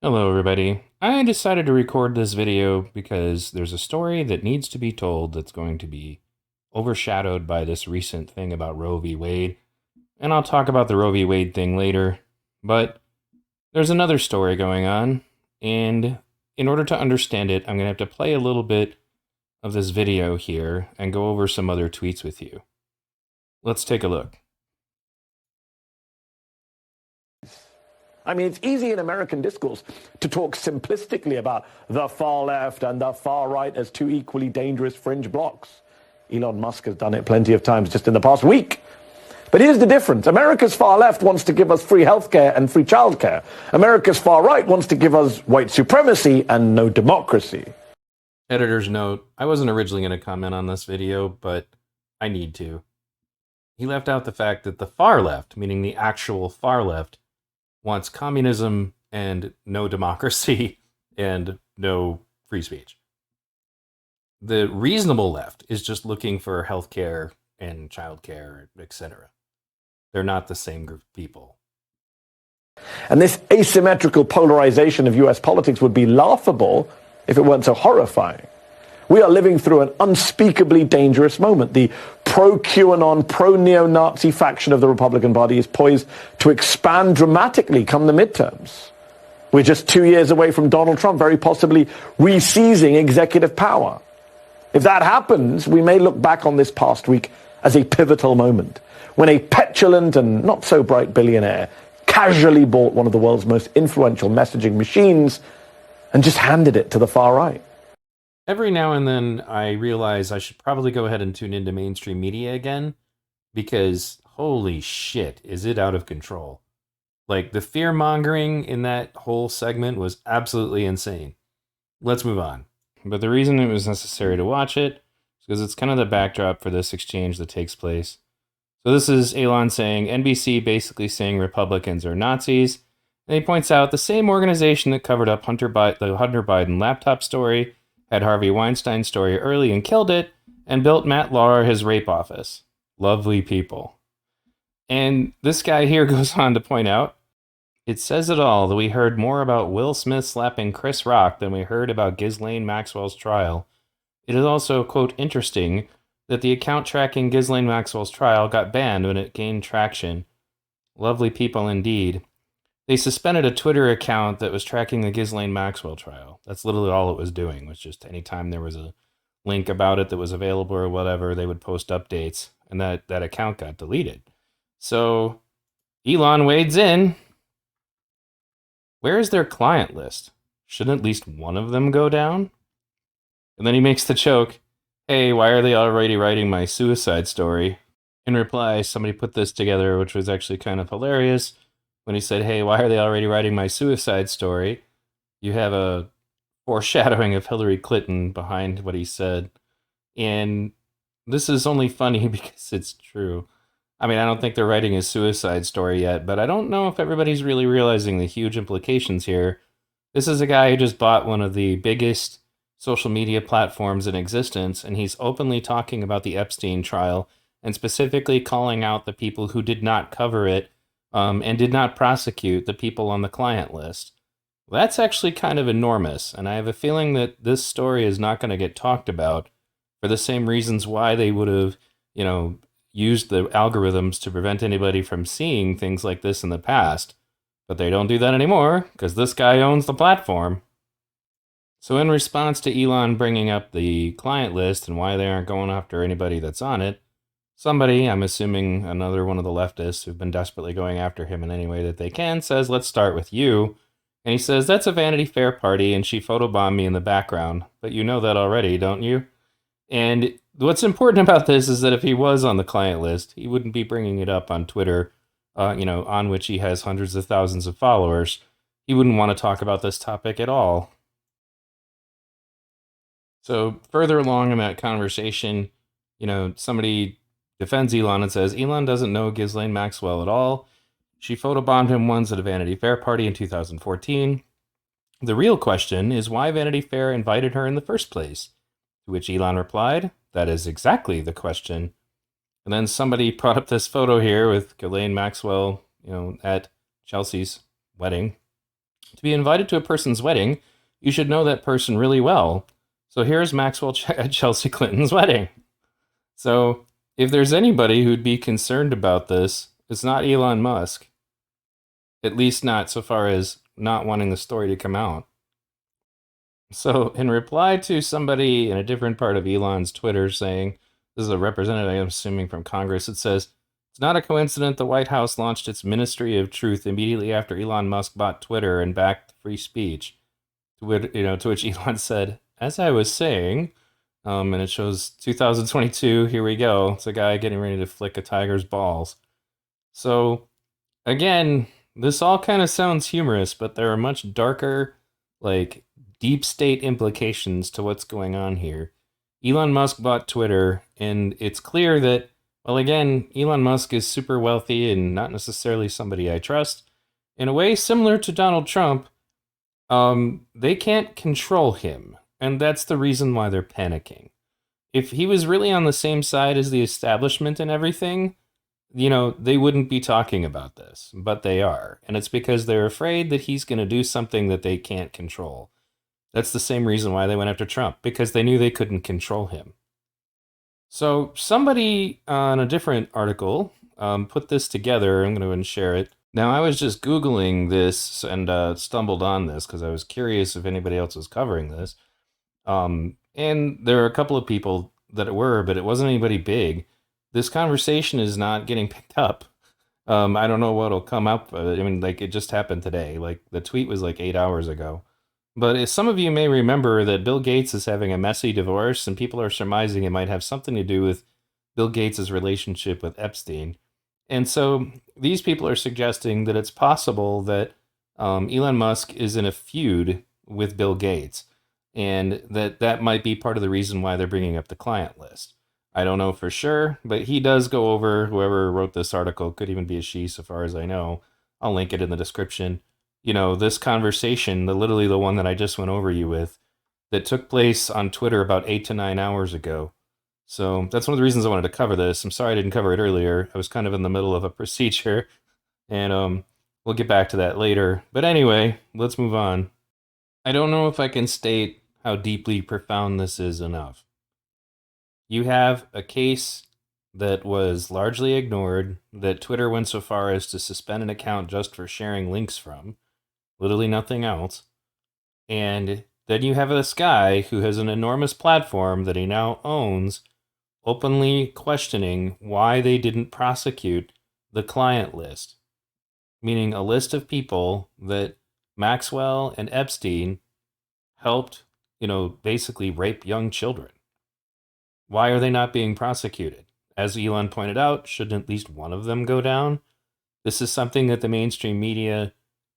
Hello, everybody. I decided to record this video because there's a story that needs to be told that's going to be overshadowed by this recent thing about Roe v. Wade. And I'll talk about the Roe v. Wade thing later. But there's another story going on. And in order to understand it, I'm going to have to play a little bit of this video here and go over some other tweets with you. Let's take a look. I mean, it's easy in American discourse to talk simplistically about the far left and the far right as two equally dangerous fringe blocks. Elon Musk has done it plenty of times just in the past week. But here's the difference. America's far left wants to give us free healthcare and free childcare. America's far right wants to give us white supremacy and no democracy. Editor's note, I wasn't originally going to comment on this video, but I need to. He left out the fact that the far left, meaning the actual far left, wants communism and no democracy and no free speech. The reasonable left is just looking for healthcare and childcare, etc. They're not the same group of people. And this asymmetrical polarization of US politics would be laughable if it weren't so horrifying. We are living through an unspeakably dangerous moment. The pro-QAnon, pro-neo-Nazi faction of the Republican Party is poised to expand dramatically come the midterms. We're just 2 years away from Donald Trump very possibly re-seizing executive power. If that happens, we may look back on this past week as a pivotal moment, when a petulant and not-so-bright billionaire casually bought one of the world's most influential messaging machines and just handed it to the far right. Every now and then I realize I should probably go ahead and tune into mainstream media again, because holy shit, is it out of control. Like, the fear-mongering in that whole segment was absolutely insane. Let's move on. But the reason it was necessary to watch it is because it's kind of the backdrop for this exchange that takes place. So this is Elon saying, NBC basically saying Republicans are Nazis. And he points out the same organization that covered up the Hunter Biden laptop story had Harvey Weinstein's story early and killed it, and built Matt Lauer his rape office. Lovely people. And this guy here goes on to point out, it says it all that we heard more about Will Smith slapping Chris Rock than we heard about Ghislaine Maxwell's trial. It is also, quote, interesting that the account tracking Ghislaine Maxwell's trial got banned when it gained traction. Lovely people indeed. They suspended a Twitter account that was tracking the Ghislaine Maxwell trial. That's literally all it was doing, was just anytime there was a link about it that was available or whatever, they would post updates, and that account got deleted. So Elon wades in. Where is their client list? Shouldn't at least one of them go down? And then he makes the joke, hey, why are they already writing my suicide story? In reply, somebody put this together, which was actually kind of hilarious. When he said, hey, why are they already writing my suicide story? You have a foreshadowing of Hillary Clinton behind what he said. And this is only funny because it's true. I mean, I don't think they're writing his suicide story yet, but I don't know if everybody's really realizing the huge implications here. This is a guy who just bought one of the biggest social media platforms in existence, and he's openly talking about the Epstein trial and specifically calling out the people who did not cover it and did not prosecute the people on the client list. That's actually kind of enormous, and I have a feeling that this story is not going to get talked about for the same reasons why they would have, used the algorithms to prevent anybody from seeing things like this in the past. But they don't do that anymore, because this guy owns the platform. So in response to Elon bringing up the client list and why they aren't going after anybody that's on it, somebody, I'm assuming another one of the leftists who've been desperately going after him in any way that they can, says, let's start with you. And he says, that's a Vanity Fair party, and she photobombed me in the background. But you know that already, don't you? And what's important about this is that if he was on the client list, he wouldn't be bringing it up on Twitter, on which he has hundreds of thousands of followers. He wouldn't want to talk about this topic at all. So further along in that conversation, somebody defends Elon and says, Elon doesn't know Ghislaine Maxwell at all. She photobombed him once at a Vanity Fair party in 2014. The real question is why Vanity Fair invited her in the first place. To which Elon replied, that is exactly the question. And then somebody brought up this photo here with Ghislaine Maxwell, at Chelsea's wedding. To be invited to a person's wedding, you should know that person really well. So here's Maxwell at Chelsea Clinton's wedding. So if there's anybody who'd be concerned about this, it's not Elon Musk. At least not so far as not wanting the story to come out. So, in reply to somebody in a different part of Elon's Twitter saying, this is a representative, I'm assuming, from Congress, it says, it's not a coincidence the White House launched its Ministry of Truth immediately after Elon Musk bought Twitter and backed free speech. To which Elon said, as I was saying, and it shows 2022, here we go. It's a guy getting ready to flick a tiger's balls. So, again, this all kind of sounds humorous, but there are much darker, like, deep state implications to what's going on here. Elon Musk bought Twitter, and it's clear that, well, again, Elon Musk is super wealthy and not necessarily somebody I trust. In a way similar to Donald Trump, they can't control him, and that's the reason why they're panicking. If he was really on the same side as the establishment and everything, they wouldn't be talking about this, but they are. And it's because they're afraid that he's going to do something that they can't control. That's the same reason why they went after Trump, because they knew they couldn't control him. So somebody on a different article put this together. I'm going to go and share it. Now, I was just Googling this and stumbled on this because I was curious if anybody else was covering this. And there are a couple of people that were, but it wasn't anybody big. This conversation is not getting picked up. I don't know what'll come up. I mean, like, it just happened today. Like, the tweet was like 8 hours ago. But as some of you may remember that Bill Gates is having a messy divorce, and people are surmising it might have something to do with Bill Gates' relationship with Epstein. And so these people are suggesting that it's possible that Elon Musk is in a feud with Bill Gates, and that might be part of the reason why they're bringing up the client list. I don't know for sure, but he does go over, whoever wrote this article, could even be a she so far as I know. I'll link it in the description. This conversation, literally the one that I just went over you with, that took place on Twitter about 8 to 9 hours ago. So that's one of the reasons I wanted to cover this. I'm sorry I didn't cover it earlier. I was kind of in the middle of a procedure, and we'll get back to that later. But anyway, let's move on. I don't know if I can state how deeply profound this is enough. You have a case that was largely ignored, that Twitter went so far as to suspend an account just for sharing links from, literally nothing else. And then you have this guy who has an enormous platform that he now owns, openly questioning why they didn't prosecute the client list, meaning a list of people that Maxwell and Epstein helped, basically rape young children. Why are they not being prosecuted? As Elon pointed out, shouldn't at least one of them go down? This is something that the mainstream media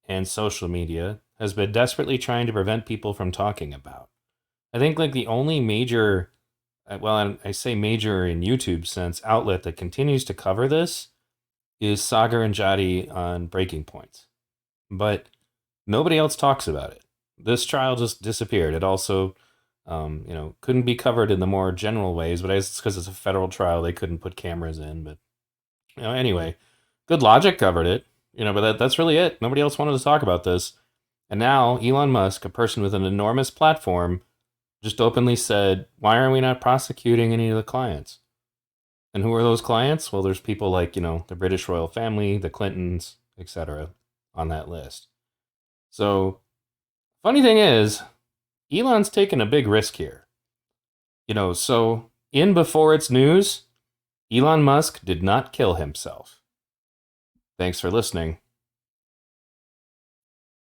and social media has been desperately trying to prevent people from talking about. I think like the only major, well, I say major in YouTube sense, outlet that continues to cover this is Sagar and Jati on Breaking Points. But nobody else talks about it. This trial just disappeared. It also, couldn't be covered in the more general ways, but it's because it's a federal trial, they couldn't put cameras in. But, anyway, Good Logic covered it, but that's really it. Nobody else wanted to talk about this. And now Elon Musk, a person with an enormous platform, just openly said, why are we not prosecuting any of the clients? And who are those clients? Well, there's people like, the British royal family, the Clintons, etc. on that list. So, funny thing is, Elon's taken a big risk here. So in Before It's News, Elon Musk did not kill himself. Thanks for listening.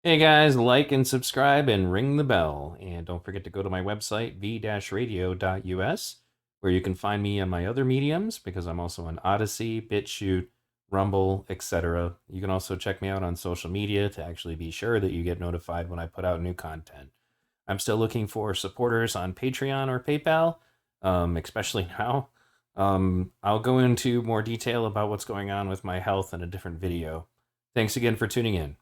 Hey guys, like and subscribe and ring the bell. And don't forget to go to my website, v-radio.us, where you can find me on my other mediums, because I'm also on Odyssey, BitChute, Rumble, etc. You can also check me out on social media to actually be sure that you get notified when I put out new content. I'm still looking for supporters on Patreon or PayPal, especially now. I'll go into more detail about what's going on with my health in a different video. Thanks again for tuning in.